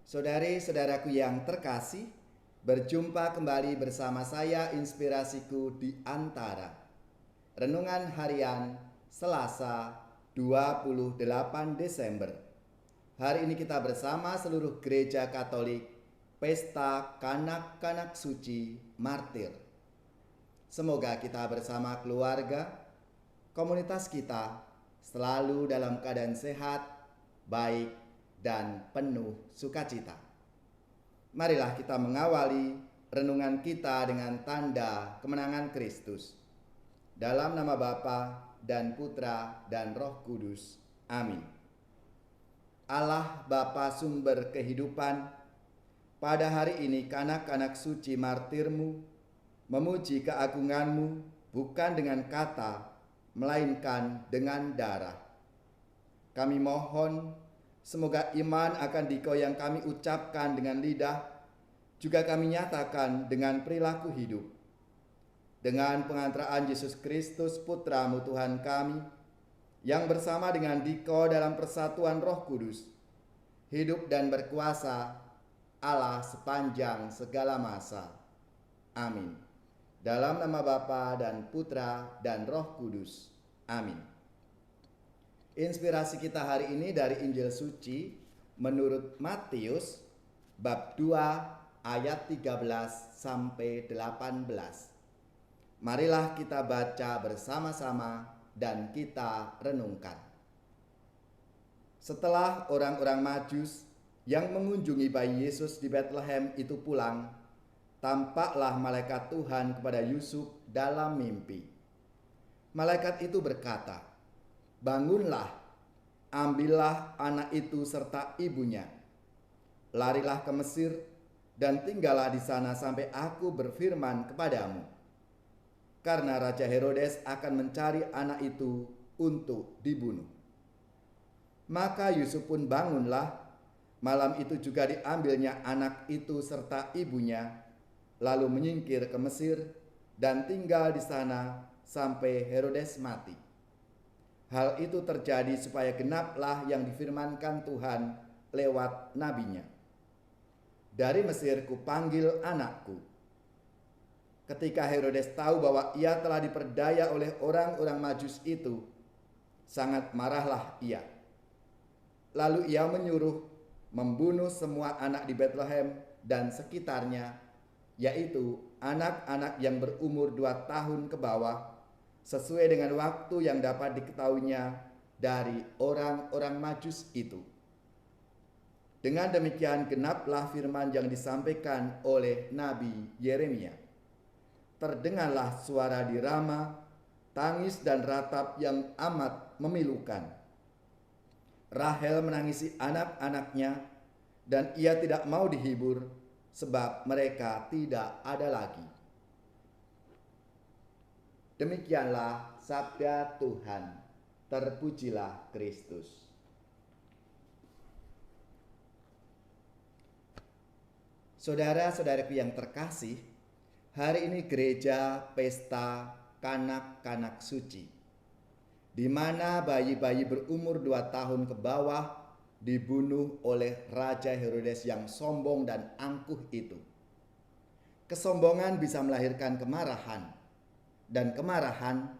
Saudari-saudaraku yang terkasih, berjumpa kembali bersama saya Inspirasiku di Antara. Renungan harian Selasa 28 Desember. Hari ini kita bersama seluruh gereja Katolik Pesta Kanak-kanak Suci Martir. Semoga kita bersama keluarga, komunitas kita selalu dalam keadaan sehat, baik, dan penuh sukacita. Marilah kita mengawali renungan kita dengan tanda kemenangan Kristus. Dalam nama Bapa dan Putra dan Roh Kudus. Amin. Allah Bapa sumber kehidupan, pada hari ini kanak-kanak suci martirmu memuji keagunganmu bukan dengan kata, melainkan dengan darah. Kami mohon semoga iman akan Dikau yang kami ucapkan dengan lidah juga kami nyatakan dengan perilaku hidup. Dengan pengantaraan Yesus Kristus Putra-Mu Tuhan kami, yang bersama dengan Dikau dalam persatuan Roh Kudus, hidup dan berkuasa Allah sepanjang segala masa. Amin. Dalam nama Bapa dan Putra dan Roh Kudus. Amin. Inspirasi kita hari ini dari Injil Suci menurut Matius bab 2 ayat 13 sampai 18. Marilah kita baca bersama-sama dan kita renungkan. Setelah orang-orang Majus yang mengunjungi bayi Yesus di Betlehem itu pulang, tampaklah malaikat Tuhan kepada Yusuf dalam mimpi. Malaikat itu berkata, "Bangunlah, ambillah anak itu serta ibunya. Larilah ke Mesir dan tinggallah di sana sampai aku berfirman kepadamu. Karena Raja Herodes akan mencari anak itu untuk dibunuh." Maka Yusuf pun bangunlah. Malam itu juga diambilnya anak itu serta ibunya, lalu menyingkir ke Mesir dan tinggal di sana sampai Herodes mati. Hal itu terjadi supaya genaplah yang difirmankan Tuhan lewat nabinya. "Dari Mesir kupanggil anakku." Ketika Herodes tahu bahwa ia telah diperdaya oleh orang-orang Majus itu, sangat marahlah ia. Lalu ia menyuruh membunuh semua anak di Betlehem dan sekitarnya, yaitu anak-anak yang berumur 2 tahun ke bawah, sesuai dengan waktu yang dapat diketahuinya dari orang-orang Majus itu. Dengan demikian genaplah firman yang disampaikan oleh Nabi Yeremia. Terdengarlah suara di Rama, tangis dan ratap yang amat memilukan. Rahel menangisi anak-anaknya, dan ia tidak mau dihibur, sebab mereka tidak ada lagi. Demikianlah sabda Tuhan. Terpujilah Kristus. Saudara-saudaraku yang terkasih, hari ini gereja pesta kanak-kanak suci, di mana bayi-bayi berumur 2 tahun ke bawah dibunuh oleh Raja Herodes yang sombong dan angkuh itu. Kesombongan bisa melahirkan kemarahan, dan kemarahan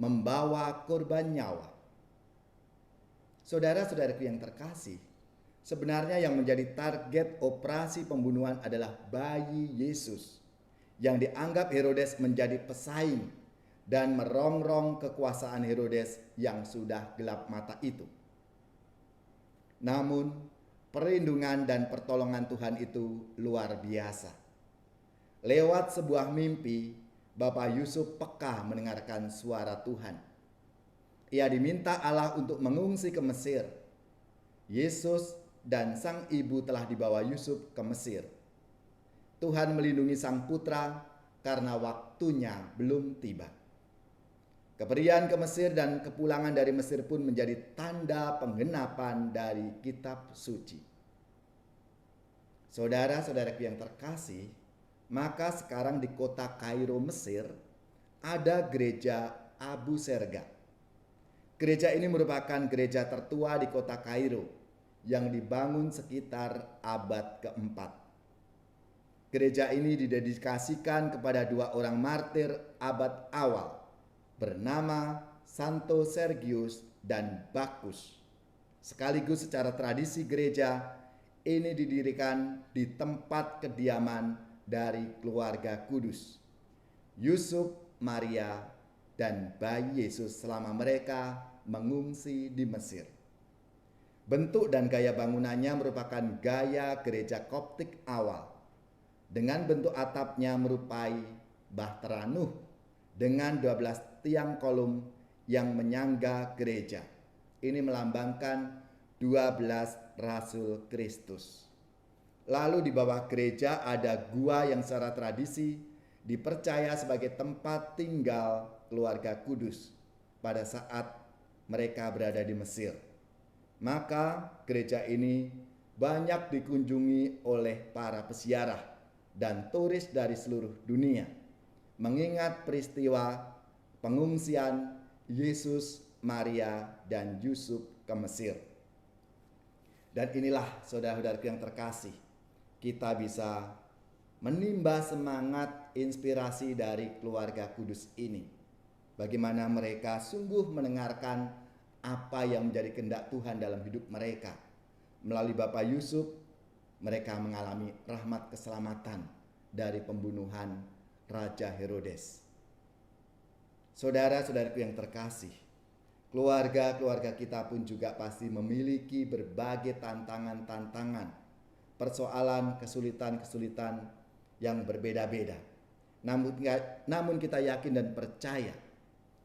membawa korban nyawa. Saudara-saudaraku yang terkasih, sebenarnya yang menjadi target operasi pembunuhan adalah bayi Yesus, yang dianggap Herodes menjadi pesaing dan merongrong kekuasaan Herodes yang sudah gelap mata itu. Namun, perlindungan dan pertolongan Tuhan itu luar biasa. Lewat sebuah mimpi, Bapak Yusuf peka mendengarkan suara Tuhan. Ia diminta Allah untuk mengungsi ke Mesir. Yesus dan sang ibu telah dibawa Yusuf ke Mesir. Tuhan melindungi sang putra karena waktunya belum tiba. Kepergian ke Mesir dan kepulangan dari Mesir pun menjadi tanda penggenapan dari kitab suci. Saudara-saudaraku yang terkasih, maka sekarang di kota Kairo, Mesir, ada gereja Abu Serga. Gereja ini merupakan gereja tertua di kota Kairo yang dibangun sekitar abad keempat. Gereja ini didedikasikan kepada dua orang martir abad awal bernama Santo Sergius dan Bacchus. Sekaligus secara tradisi gereja ini didirikan di tempat kediaman dari keluarga kudus, Yusuf, Maria, dan bayi Yesus selama mereka mengungsi di Mesir. Bentuk dan gaya bangunannya merupakan gaya gereja Koptik awal, dengan bentuk atapnya merupai bahtera Nuh dengan 12 tiang kolom yang menyangga gereja. Ini melambangkan 12 Rasul Kristus. Lalu di bawah gereja ada gua yang secara tradisi dipercaya sebagai tempat tinggal keluarga kudus pada saat mereka berada di Mesir. Maka gereja ini banyak dikunjungi oleh para peziarah dan turis dari seluruh dunia, mengingat peristiwa pengungsian Yesus, Maria, dan Yusuf ke Mesir. Dan inilah saudara-saudaraku yang terkasih, kita bisa menimba semangat inspirasi dari keluarga kudus ini. Bagaimana mereka sungguh mendengarkan apa yang menjadi kehendak Tuhan dalam hidup mereka. Melalui Bapak Yusuf, mereka mengalami rahmat keselamatan dari pembunuhan Raja Herodes. Saudara-saudaraku yang terkasih, keluarga-keluarga kita pun juga pasti memiliki berbagai tantangan-tantangan, persoalan, kesulitan-kesulitan yang berbeda-beda. Namun kita yakin dan percaya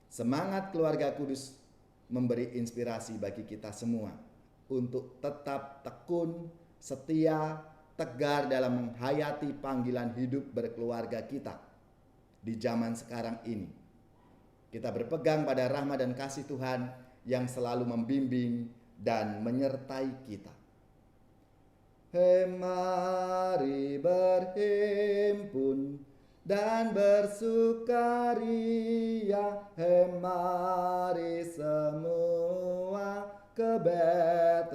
semangat keluarga kudus memberi inspirasi bagi kita semua untuk tetap tekun, setia, tegar dalam menghayati panggilan hidup berkeluarga kita di zaman sekarang ini. Kita berpegang pada rahmat dan kasih Tuhan yang selalu membimbing dan menyertai kita. Mari berhimpun dan bersukaria, mari semua ke Betlehem.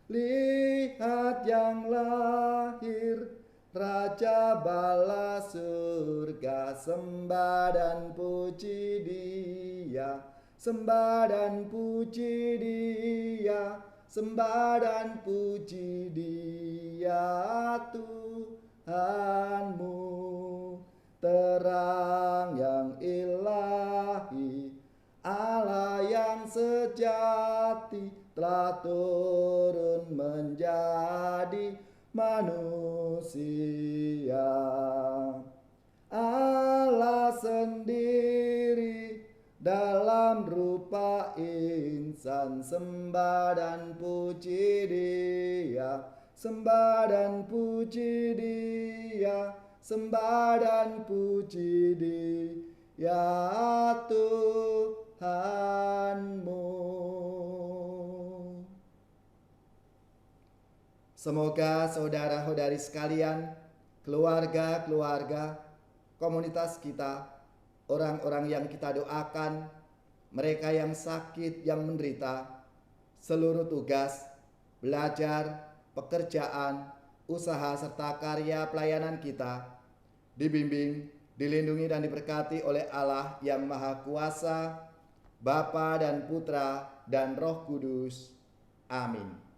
Lihat yang lahir, Raja bala surga, sembah dan puji Dia, sembah dan puji Dia, sembah dan puji Dia. Tuhanmu terang yang ilahi, Allah yang sejati telah turun menjadi manusia. Allah sendiri dalam rupa insan, sembah dan puji Dia, sembah dan puji Dia, sembah dan puji Dia, Tuhanmu. Semoga saudara-saudari sekalian, keluarga-keluarga, komunitas kita, orang-orang yang kita doakan, mereka yang sakit, yang menderita, seluruh tugas, belajar, pekerjaan, usaha, serta karya pelayanan kita, dibimbing, dilindungi dan diberkati oleh Allah yang Maha Kuasa, Bapa dan Putra dan Roh Kudus. Amin.